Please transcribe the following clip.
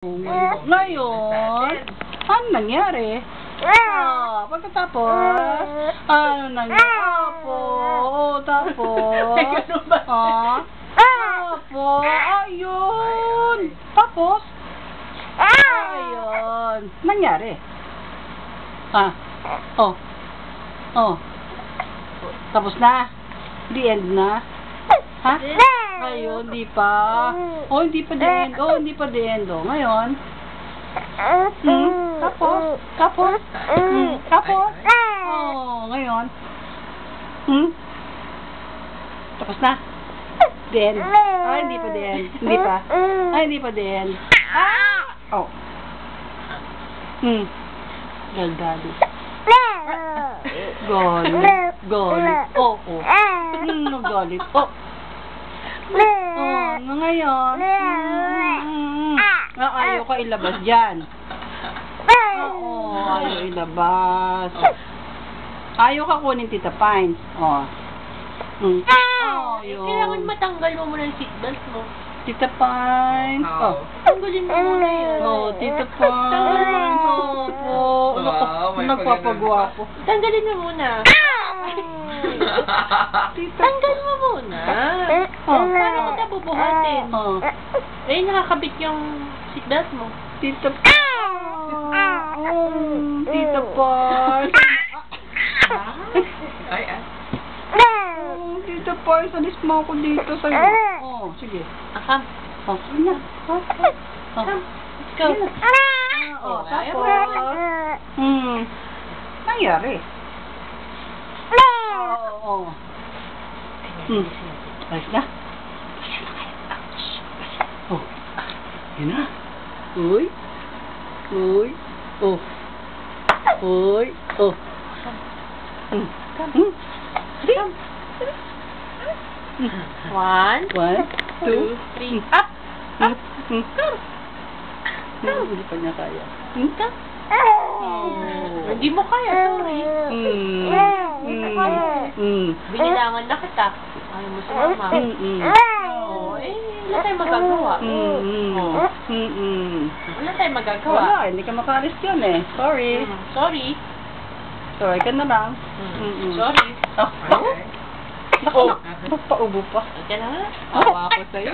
Ngayon, ano nangyari? Pagkatapos, ano nangyari? Tapos, ayun. Tapos, ayun. Nangyari. Tapos na? The end na? Ha? Ayun, hindi pa. Hindi pa the end. Hindi pa the end. Ngayon. Tapos. Ngayon. Tapos na. The end. Hindi pa the end. Hindi pa. Hindi pa the end. Galdado. Galit. Nagalit. Ngayon. Ayaw ka ilabas dyan. Ayaw ilabas. Ayaw ka kunin Tita Pines. Kailangan matanggal mo muna yung seatbelt mo. Tita Pines. Tanggalin mo muna yan. Tita Pines. Nagpapagwapo. Tanggalin mo muna. Tanggal mo muna. Paano ko na bubuhatin? Nakakabit yung seatbelt mo. Tita Tita Pines. Tita Pines, alis mo ako dito sa'yo. Sige. Akam. Sige na. Let's go. Tapos. Nangyari. Alis na. Yun na. Uy. One, 2, 3, up! Hindi pa niya kaya. Hindi mo kaya, sorry. Binilangan na kita. Ayaw mo sumama. Wala tayong magagawa. Wala tayong magagawa. Wala, hindi ka makaalis yun eh. Sorry. Sorry ka na lang. Sorry. Nagpaubo pa. Ika na nga. Awa ako sa'yo.